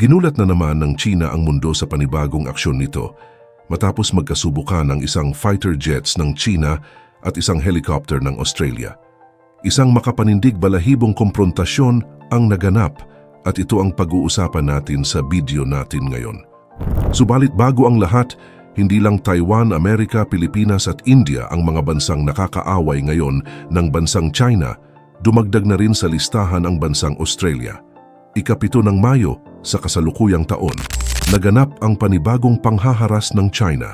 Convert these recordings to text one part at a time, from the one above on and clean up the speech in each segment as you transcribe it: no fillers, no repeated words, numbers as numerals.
Ginulat na naman ng China ang mundo sa panibagong aksyon nito matapos magkasubukan ng isang fighter jets ng China at isang helicopter ng Australia. Isang makapanindig balahibong komprontasyon ang naganap at ito ang pag-uusapan natin sa video natin ngayon. Subalit bago ang lahat, hindi lang Taiwan, Amerika, Pilipinas at India ang mga bansang nakakaaway ngayon ng bansang China, dumagdag na rin sa listahan ang bansang Australia. Ika-7 ng Mayo sa kasalukuyang taon, naganap ang panibagong panghaharas ng China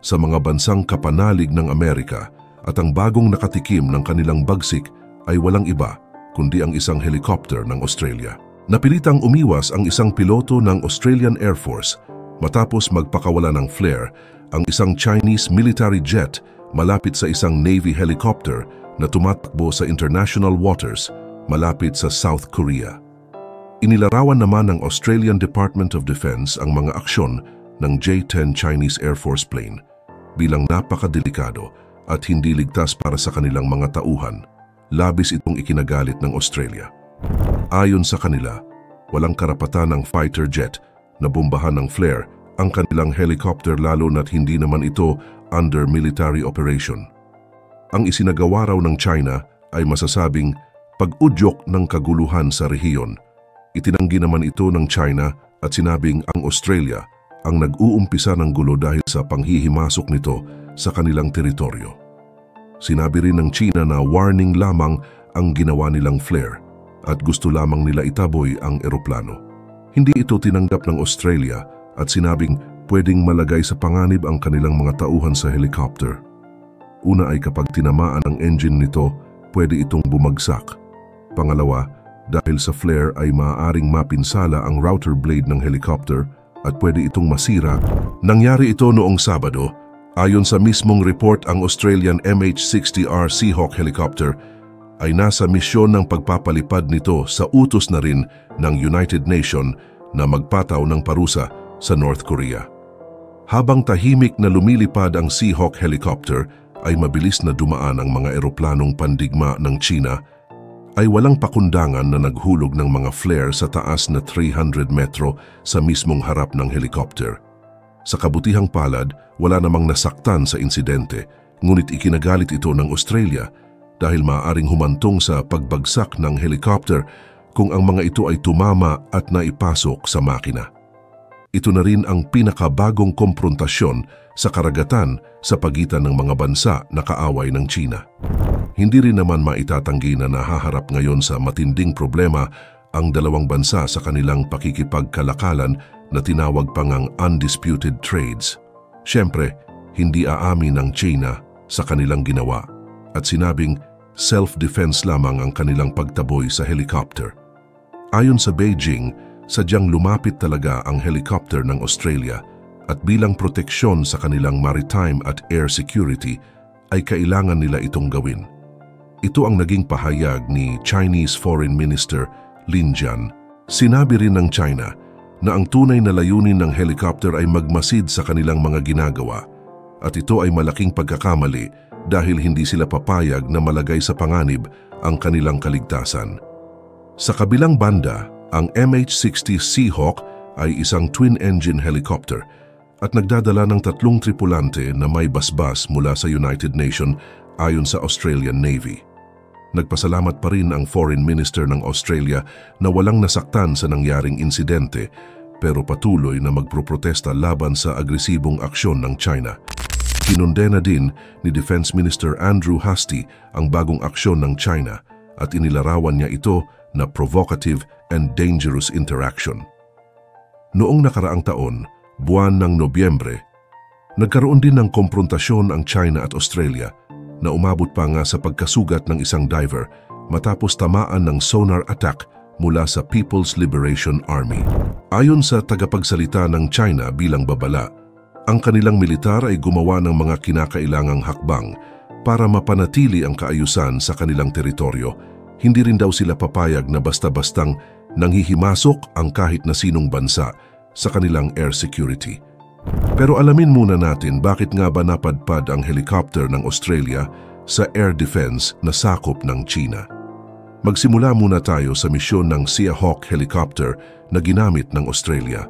sa mga bansang kapanalig ng Amerika at ang bagong nakatikim ng kanilang bagsik ay walang iba kundi ang isang helicopter ng Australia. Napilitang umiwas ang isang piloto ng Australian Air Force matapos magpakawala ng flare ang isang Chinese military jet malapit sa isang Navy helicopter na tumatakbo sa international waters malapit sa South Korea. Inilarawan naman ng Australian Department of Defense ang mga aksyon ng J-10 Chinese Air Force plane bilang napakadelikado at hindi ligtas para sa kanilang mga tauhan. Labis itong ikinagalit ng Australia. Ayon sa kanila, walang karapatan ng fighter jet na bombahan ng flare ang kanilang helicopter lalo na't hindi naman ito under military operation. Ang isinagawa raw ng China ay masasabing pag-udyok ng kaguluhan sa rehiyon. Itinanggi naman ito ng China at sinabing ang Australia ang nag-uumpisa ng gulo dahil sa panghihimasok nito sa kanilang teritoryo. Sinabi rin ng China na warning lamang ang ginawa nilang flare at gusto lamang nila itaboy ang eroplano. Hindi ito tinanggap ng Australia at sinabing pwedeng malagay sa panganib ang kanilang mga tauhan sa helicopter. Una ay kapag tinamaan ang engine nito, pwede itong bumagsak. Pangalawa, dahil sa flare ay maaaring mapinsala ang router blade ng helicopter at pwede itong masira. Nangyari ito noong Sabado. Ayon sa mismong report, ang Australian MH-60R Seahawk helicopter ay nasa misyon ng pagpapalipad nito sa utos na rin ng United Nations na magpataw ng parusa sa North Korea. Habang tahimik na lumilipad ang Seahawk helicopter, ay mabilis na dumaan ang mga eroplanong pandigma ng China ay walang pakundangan na naghulog ng mga flare sa taas na 300 metro sa mismong harap ng helicopter. Sa kabutihang palad, wala namang nasaktan sa insidente, ngunit ikinagalit ito ng Australia dahil maaaring humantong sa pagbagsak ng helicopter kung ang mga ito ay tumama at naipasok sa makina. Ito na rin ang pinakabagong komprontasyon sa karagatan sa pagitan ng mga bansa na kaaway ng China. Hindi rin naman maitatanggi na nahaharap ngayon sa matinding problema ang dalawang bansa sa kanilang pakikipagkalakalan na tinawag pang ang undisputed trades. Siyempre, hindi aamin ng China sa kanilang ginawa at sinabing self-defense lamang ang kanilang pagtaboy sa helicopter. Ayon sa Beijing, sadyang lumapit talaga ang helicopter ng Australia at bilang proteksyon sa kanilang maritime at air security ay kailangan nila itong gawin. Ito ang naging pahayag ni Chinese Foreign Minister Lin Jian. Sinabi rin ng China na ang tunay na layunin ng helicopter ay magmasid sa kanilang mga ginagawa at ito ay malaking pagkakamali dahil hindi sila papayag na malagay sa panganib ang kanilang kaligtasan. Sa kabilang banda, ang MH-60 Seahawk ay isang twin-engine helicopter at nagdadala ng 3 tripulante na may basbas mula sa United Nations ayon sa Australian Navy. Nagpasalamat pa rin ang Foreign Minister ng Australia na walang nasaktan sa nangyaring insidente pero patuloy na magproprotesta laban sa agresibong aksyon ng China. Kinondena din ni Defense Minister Andrew Hastie ang bagong aksyon ng China at inilarawan niya ito na provocative and dangerous interaction. Noong nakaraang taon, buwan ng Nobyembre, nagkaroon din ng komprontasyon ang China at Australia na umabot pa nga sa pagkasugat ng isang diver matapos tamaan ng sonar attack mula sa People's Liberation Army. Ayon sa tagapagsalita ng China bilang babala, ang kanilang militar ay gumawa ng mga kinakailangang hakbang para mapanatili ang kaayusan sa kanilang teritoryo. Hindi rin daw sila papayag na basta-bastang nanghihimasok ang kahit na sinong bansa sa kanilang air security. Pero alamin muna natin bakit nga ba napadpad ang helicopter ng Australia sa air defense na sakop ng China. Magsimula muna tayo sa misyon ng Sea Hawk helicopter na ginamit ng Australia.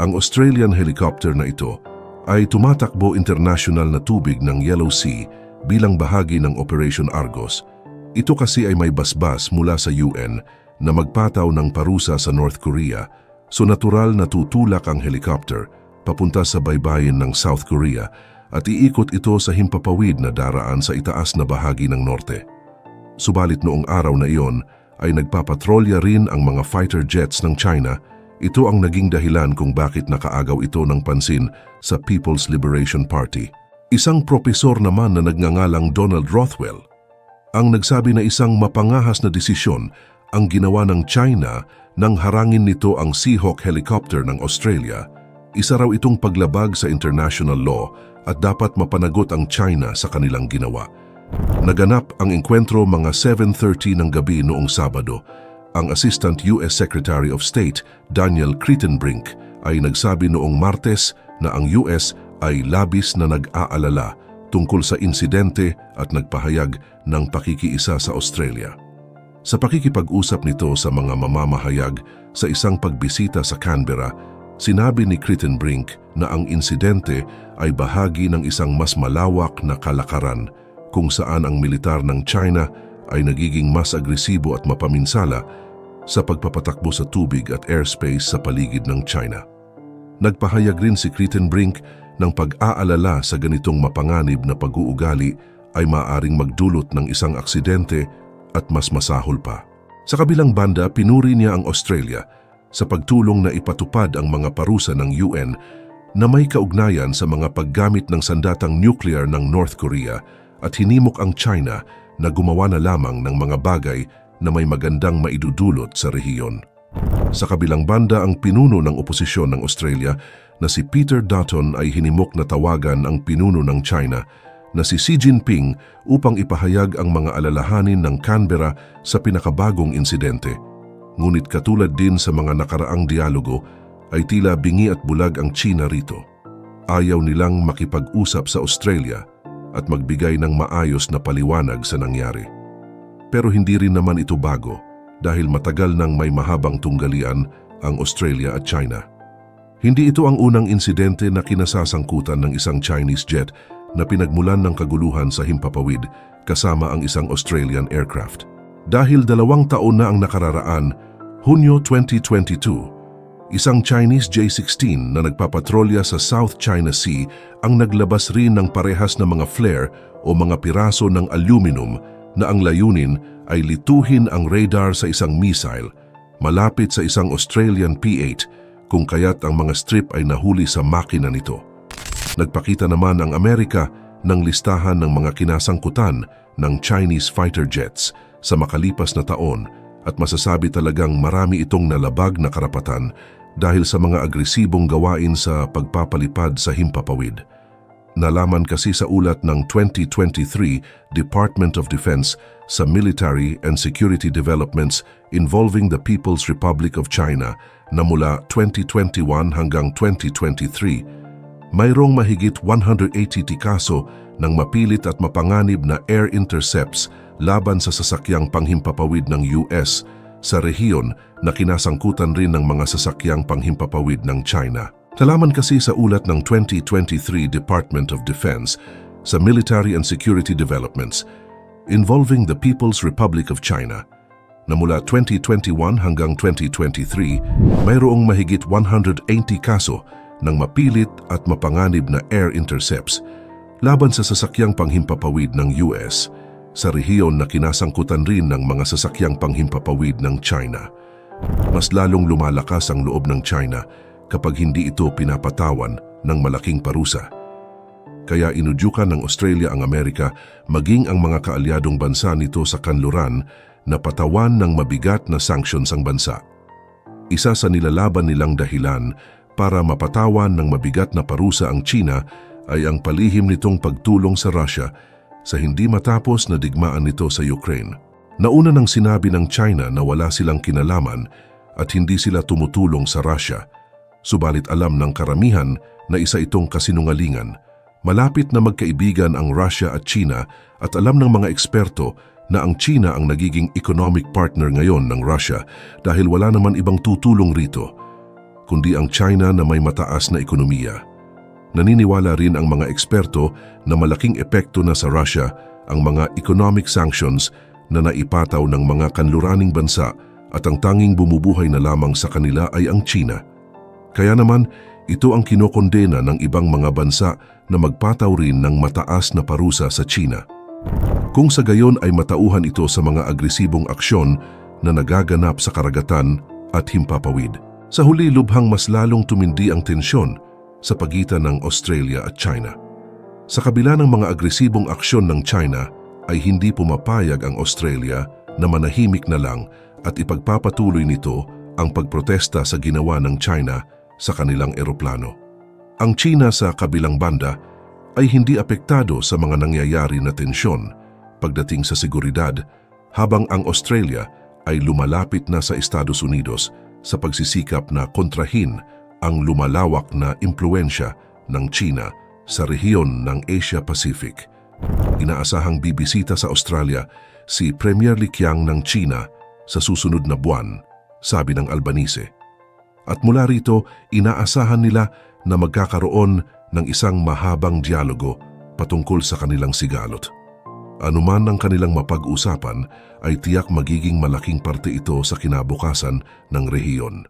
Ang Australian helicopter na ito ay tumatakbo international na tubig ng Yellow Sea bilang bahagi ng Operation Argos. Ito kasi ay may basbas mula sa UN na magpataw ng parusa sa North Korea, so natural na tutulak ang helicopter papunta sa baybayin ng South Korea at iikot ito sa himpapawid na daraan sa itaas na bahagi ng norte. Subalit noong araw na iyon ay nagpapatrolya rin ang mga fighter jets ng China. Ito ang naging dahilan kung bakit nakaagaw ito ng pansin sa People's Liberation Party. Isang propesor naman na nagngangalang Donald Rothwell ang nagsabi na isang mapangahas na desisyon ang ginawa ng China nang harangin nito ang Sea Hawk helicopter ng Australia. Isa raw itong paglabag sa international law at dapat mapanagot ang China sa kanilang ginawa. Naganap ang engkwentro mga 7:30 ng gabi noong Sabado. Ang Assistant U.S. Secretary of State Daniel Kritenbrink ay nagsabi noong Martes na ang U.S. ay labis na nag-aalala tungkol sa insidente at nagpahayag ng pakikiisa sa Australia. Sa pakikipag-usap nito sa mga mamamahayag sa isang pagbisita sa Canberra, sinabi ni Kritenbrink na ang insidente ay bahagi ng isang mas malawak na kalakaran kung saan ang militar ng China ay nagiging mas agresibo at mapaminsala sa pagpapatakbo sa tubig at airspace sa paligid ng China. Nagpahayag rin si Kritenbrink ng pag-aalala sa ganitong mapanganib na pag-uugali ay maaaring magdulot ng isang aksidente at mas masahol pa. Sa kabilang banda, pinuri niya ang Australia sa pagtulong na ipatupad ang mga parusa ng UN na may kaugnayan sa mga paggamit ng sandatang nuclear ng North Korea at hinimok ang China na gumawa na lamang ng mga bagay na may magandang maidudulot sa rehiyon. Sa kabilang banda, ang pinuno ng oposisyon ng Australia na si Peter Dutton ay hinimok na tawagan ang pinuno ng China na si Xi Jinping upang ipahayag ang mga alalahanin ng Canberra sa pinakabagong insidente. Ngunit katulad din sa mga nakaraang dialogo ay tila bingi at bulag ang China rito. Ayaw nilang makipag-usap sa Australia at magbigay ng maayos na paliwanag sa nangyari. Pero hindi rin naman ito bago dahil matagal nang may mahabang tunggalian ang Australia at China. Hindi ito ang unang insidente na kinasasangkutan ng isang Chinese jet na pinagmulan ng kaguluhan sa himpapawid kasama ang isang Australian aircraft. Dahil 2 taon na ang nakararaan, Hunyo 2022, isang Chinese J-16 na nagpapatrolya sa South China Sea ang naglabas rin ng parehas na mga flare o mga piraso ng aluminum na ang layunin ay lituhin ang radar sa isang missile malapit sa isang Australian P-8 kung kaya't ang mga strip ay nahuli sa makina nito. Nagpakita naman ang Amerika ng listahan ng mga kinasangkutan ng Chinese fighter jets sa makalipas na taon at masasabi talagang marami itong nalabag na karapatan dahil sa mga agresibong gawain sa pagpapalipad sa himpapawid. Nalaman kasi sa ulat ng 2023 Department of Defense sa Military and Security Developments involving the People's Republic of China na mula 2021 hanggang 2023, mayroong mahigit 180 kaso ng mapilit at mapanganib na air intercepts laban sa sasakyang panghimpapawid ng US sa rehiyon na kinasangkutan rin ng mga sasakyang panghimpapawid ng China. Nalaman kasi sa ulat ng 2023 Department of Defense sa Military and Security Developments involving the People's Republic of China na mula 2021 hanggang 2023, mayroong mahigit 180 kaso ng mapilit at mapanganib na air intercepts laban sa sasakyang panghimpapawid ng US sa rehiyon na kinasangkutan rin ng mga sasakyang panghimpapawid ng China. Mas lalong lumalakas ang loob ng China kapag hindi ito pinapatawan ng malaking parusa. Kaya inudyukan ng Australia ang Amerika maging ang mga kaalyadong bansa nito sa kanluran na patawan ng mabigat na sanctions ang bansa. Isa sa nilalaban nilang dahilan para mapatawan ng mabigat na parusa ang China ay ang palihim nitong pagtulong sa Russia sa hindi matapos na digmaan nito sa Ukraine. Nauna nang sinabi ng China na wala silang kinalaman at hindi sila tumutulong sa Russia. Subalit alam ng karamihan na isa itong kasinungalingan. Malapit na magkaibigan ang Russia at China at alam ng mga eksperto na ang China ang nagiging economic partner ngayon ng Russia dahil wala naman ibang tutulong rito, kundi ang China na may mataas na ekonomiya. Naniniwala rin ang mga eksperto na malaking epekto na sa Russia ang mga economic sanctions na naipataw ng mga kanluraning bansa at ang tanging bumubuhay na lamang sa kanila ay ang China. Kaya naman, ito ang kinokondena ng ibang mga bansa na magpataw rin ng mataas na parusa sa China. Kung sa gayon ay matauhan ito sa mga agresibong aksyon na nagaganap sa karagatan at himpapawid. Sa huli, lubhang mas lalong tumindi ang tensyon sa pagitan ng Australia at China. Sa kabila ng mga agresibong aksyon ng China, ay hindi pumapayag ang Australia na manahimik na lang at ipagpapatuloy nito ang pagprotesta sa ginawa ng China sa kanilang eroplano. Ang China sa kabilang banda ay hindi apektado sa mga nangyayari na tensyon pagdating sa seguridad, habang ang Australia ay lumalapit na sa Estados Unidos sa pagsisikap na kontrahin ang lumalawak na impluensya ng China sa rehiyon ng Asia-Pacific. Inaasahang bibisita sa Australia si Premier Li Qiang ng China sa susunod na buwan, sabi ng Albanese. At mula rito, inaasahan nila na magkakaroon ng isang mahabang dialogo patungkol sa kanilang sigalot. Anuman ang kanilang mapag-usapan ay tiyak magiging malaking parte ito sa kinabukasan ng rehiyon.